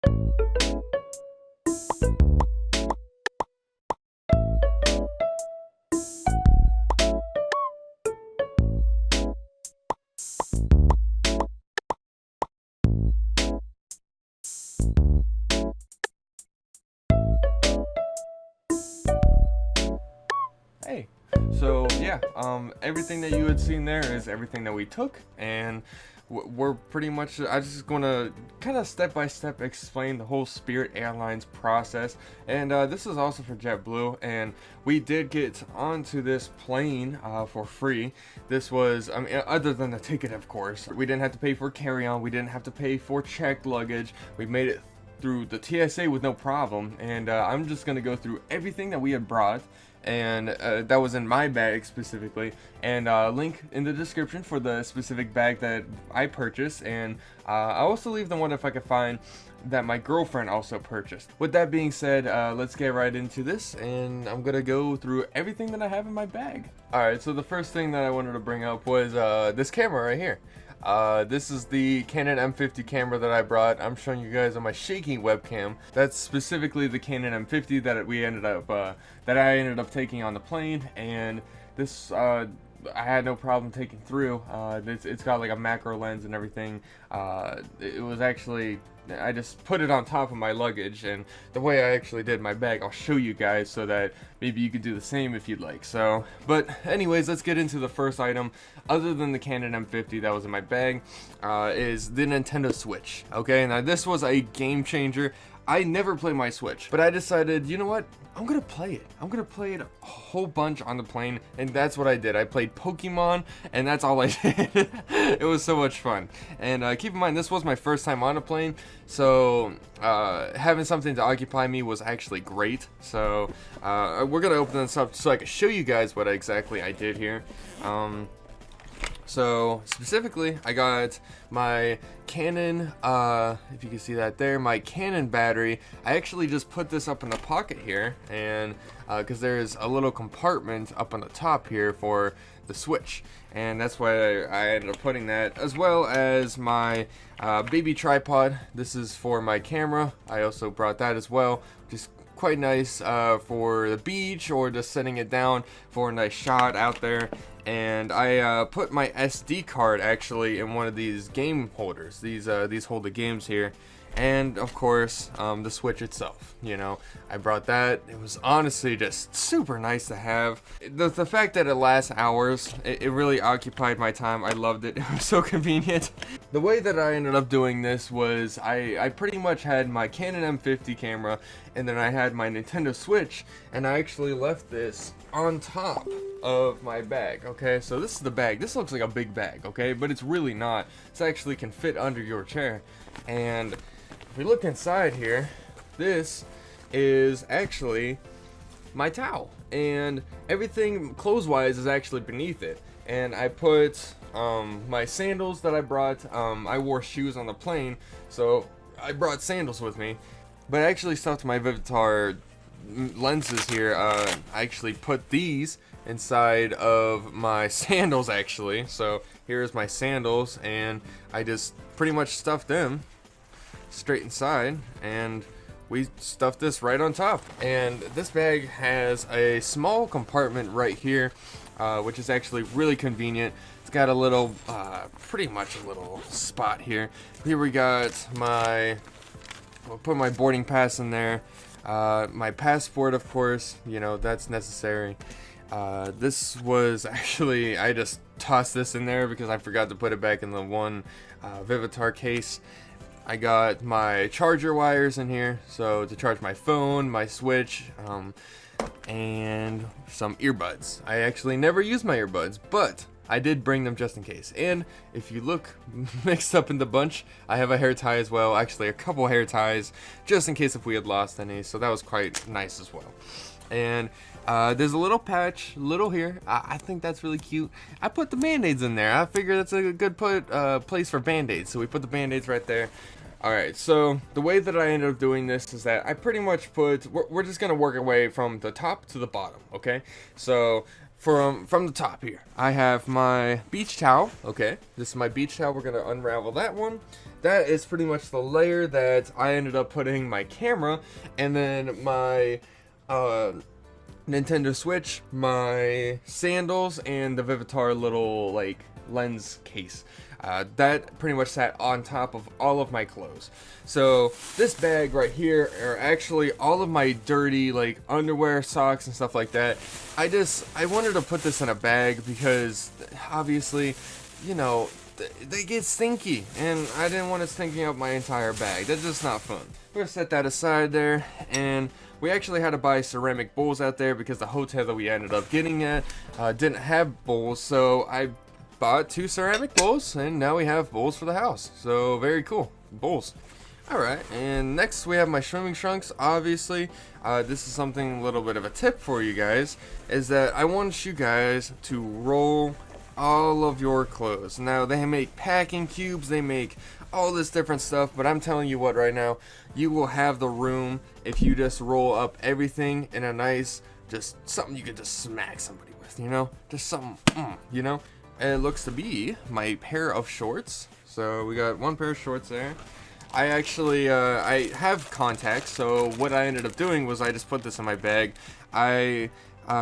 Hey, so yeah, everything that you had seen there is everything that we took, and we're pretty much, I'm just gonna kind of step by step explain the whole Spirit Airlines process. And this is also for JetBlue, and we did get onto this plane for free. This was, I mean, other than the ticket, of course, we didn't have to pay for carry-on, we didn't have to pay for checked luggage, we made it through the TSA with no problem. And I'm just gonna go through everything that we had brought, and that was in my bag specifically, and link in the description for the specific bag that I purchased, and I'll also leave the one if I can find that my girlfriend also purchased. With that being said, let's get right into this, and I'm gonna go through everything that I have in my bag. Alright, so the first thing that I wanted to bring up was this camera right here. This is the Canon M50 camera that I brought. I'm showing you guys on my shaking webcam. That's specifically the Canon M50 that we ended up, that I ended up taking on the plane, and this, I had no problem taking through. It's got like a macro lens and everything. It was actually, I just put it on top of my luggage, and the way I actually did my bag, I'll show you guys so that maybe you could do the same if you'd like. So, but anyways, let's get into the first item. Other than the Canon M50 that was in my bag, is the Nintendo Switch. Okay, now this was a game changer. I never play my Switch, but I decided, you know what? I'm gonna play it. I'm gonna play it a whole bunch on the plane, and that's what I did. I played Pokemon, and that's all I did. It was so much fun. And keep in mind, this was my first time on a plane, so having something to occupy me was actually great. So we're gonna open this up so I can show you guys what exactly I did here. So specifically, I got my Canon, if you can see that there, my Canon battery. I actually just put this up in the pocket here, and because there's a little compartment up on the top here for the Switch, and that's why I ended up putting that, as well as my baby tripod. This is for my camera. I also brought that as well, just quite nice for the beach, or just setting it down for a nice shot out there. And I put my SD card actually in one of these game holders. These hold the games here, and of course the Switch itself. You know, I brought that. It was honestly just super nice to have. The fact that it lasts hours, it really occupied my time. I loved it. It was so convenient. The way that I ended up doing this was I pretty much had my Canon M50 camera, and then I had my Nintendo Switch, and I actually left this on top of my bag. Okay, so this is the bag. This looks like a big bag, okay, but it's really not. This actually can fit under your chair. And if we look inside here, this is actually my towel, and everything clothes-wise is actually beneath it. And I put my sandals that I brought. I wore shoes on the plane, so I brought sandals with me. But I actually stuffed my 𝑩𝒆𝒂𝒏𝒆𝒍 lenses here. I actually put these inside of my sandals actually. So here's my sandals, and I just pretty much stuffed them straight inside, and we stuffed this right on top. And this bag has a small compartment right here, which is actually really convenient. It's got a little, pretty much a little spot here. Here we got my, I'll put my boarding pass in there. My passport, of course, you know, that's necessary. This was actually, I just tossed this in there because I forgot to put it back in the one 𝑩𝒆𝒂𝒏𝒆𝒍 case. I got my charger wires in here, so to charge my phone, my Switch, and some earbuds. I actually never use my earbuds, but I did bring them just in case. And if you look mixed up in the bunch, I have a hair tie as well. Actually, a couple hair ties, just in case if we had lost any. So that was quite nice as well. And there's a little patch, little here. I think that's really cute. I put the band-aids in there. I figured that's a good place for band-aids. So we put the band-aids right there. Alright, so the way that I ended up doing this is that I pretty much we're just going to work our way from the top to the bottom, okay? So from the top here, I have my beach towel. Okay, this is my beach towel. We're gonna unravel that one. That is pretty much the layer that I ended up putting my camera, and then my Nintendo Switch, my sandals, and the 𝒓𝒕 little like lens case. That pretty much sat on top of all of my clothes. So this bag right here are actually all of my dirty like underwear, socks, and stuff like that. I wanted to put this in a bag because obviously, you know, they get stinky, and I didn't want it stinking up my entire bag. That's just not fun. We're gonna set that aside there, and we actually had to buy ceramic bowls out there because the hotel that we ended up getting at didn't have bowls, so I bought 2 ceramic bowls, and now we have bowls for the house. So very cool, bowls. Alright, and next we have my swimming trunks. Obviously, this is something, a little bit of a tip for you guys, is that I want you guys to roll all of your clothes. Now, they make packing cubes, they make all this different stuff, but I'm telling you what right now, you will have the room if you just roll up everything in a nice, just something you could just smack somebody with, you know? Just something, you know? And it looks to be my pair of shorts. So we got 1 pair of shorts there. I actually, I have contacts, so what I ended up doing was I just put this in my bag. I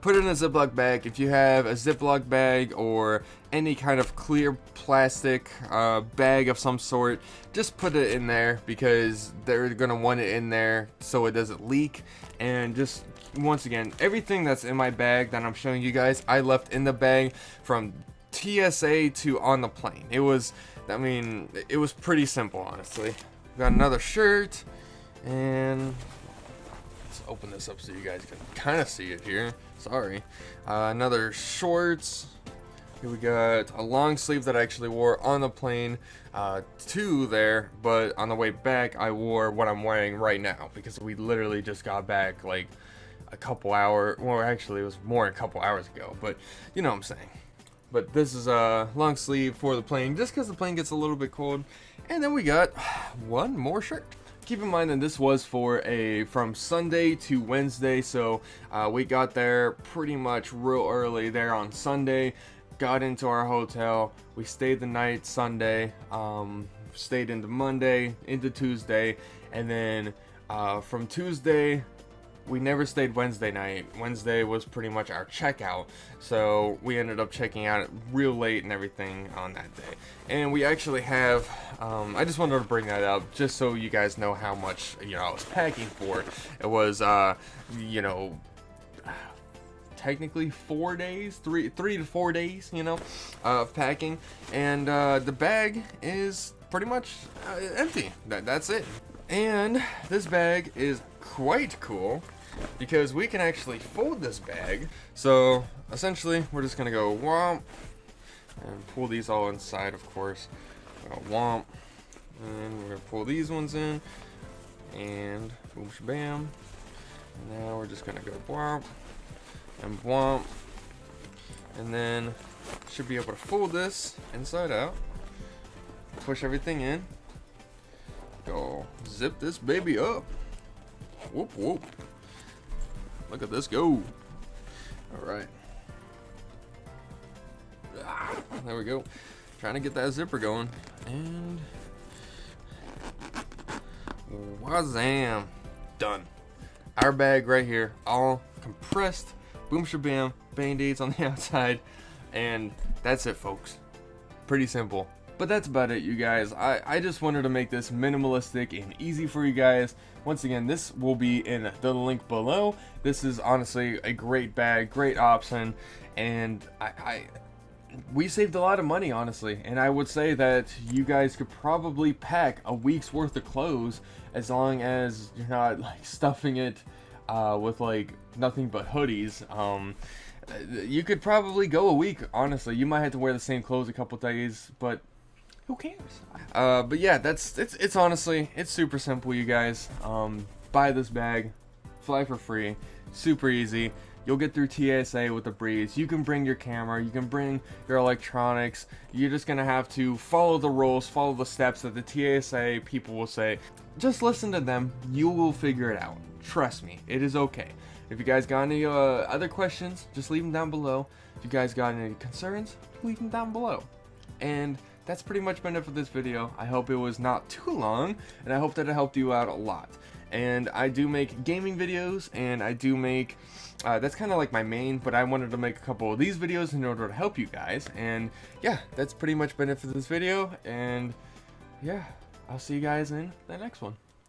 put it in a Ziploc bag. If you have a Ziploc bag or any kind of clear plastic bag of some sort, just put it in there because they're gonna want it in there so it doesn't leak. And just once again, everything that's in my bag that I'm showing you guys, I left in the bag from TSA to on the plane. It was, I mean, it was pretty simple, honestly. Got another shirt, and let's open this up so you guys can kind of see it here. Sorry. Another shorts. Here we got a long sleeve that I actually wore on the plane to there, but on the way back I wore what I'm wearing right now because we literally just got back like a couple hours, well actually it was more than a couple hours ago, but you know what I'm saying. But this is a long sleeve for the plane just because the plane gets a little bit cold. And then we got 1 more shirt. Keep in mind that this was from Sunday to Wednesday, so we got there pretty much real early there on Sunday, got into our hotel, we stayed the night Sunday, stayed into Monday, into Tuesday, and then from Tuesday, we never stayed Wednesday night. Wednesday was pretty much our checkout, so we ended up checking out real late and everything on that day. And we actually have, I just wanted to bring that up just so you guys know how much, you know, I was packing for. It was, you know, technically 4 days, 3 to 4 days, you know, of packing. And the bag is pretty much empty. That's it. And this bag is quite cool because we can actually fold this bag. So essentially we're just gonna go womp and pull these all inside, of course. Womp, and we're gonna pull these ones in, and boom shabam. Now we're just gonna go womp and womp, and then should be able to fold this inside out, push everything in, go zip this baby up. Whoop whoop. Look at this go. Alright. There we go. Trying to get that zipper going. And wazam. Done. Our bag right here, all compressed. Boom shabam. Band-aids on the outside. And that's it, folks. Pretty simple. But that's about it, you guys. I just wanted to make this minimalistic and easy for you guys. Once again, this will be in the link below. This is honestly a great bag, great option, and we saved a lot of money, honestly. And I would say that you guys could probably pack a week's worth of clothes as long as you're not like stuffing it with like nothing but hoodies. You could probably go a week, honestly. You might have to wear the same clothes a couple days, but who cares? But yeah, it's honestly, it's super simple, you guys. Buy this bag, fly for free, super easy. You'll get through TSA with a breeze. You can bring your camera, you can bring your electronics. You're just gonna have to follow the rules, follow the steps that the TSA people will say. Just listen to them, you will figure it out. Trust me, it is okay. If you guys got any other questions, just leave them down below. If you guys got any concerns, leave them down below. And that's pretty much been it for this video. I hope it was not too long, and I hope that it helped you out a lot. And I do make gaming videos, and I do make, that's kind of like my main, but I wanted to make a couple of these videos in order to help you guys. And yeah, that's pretty much been it for this video, and yeah, I'll see you guys in the next one.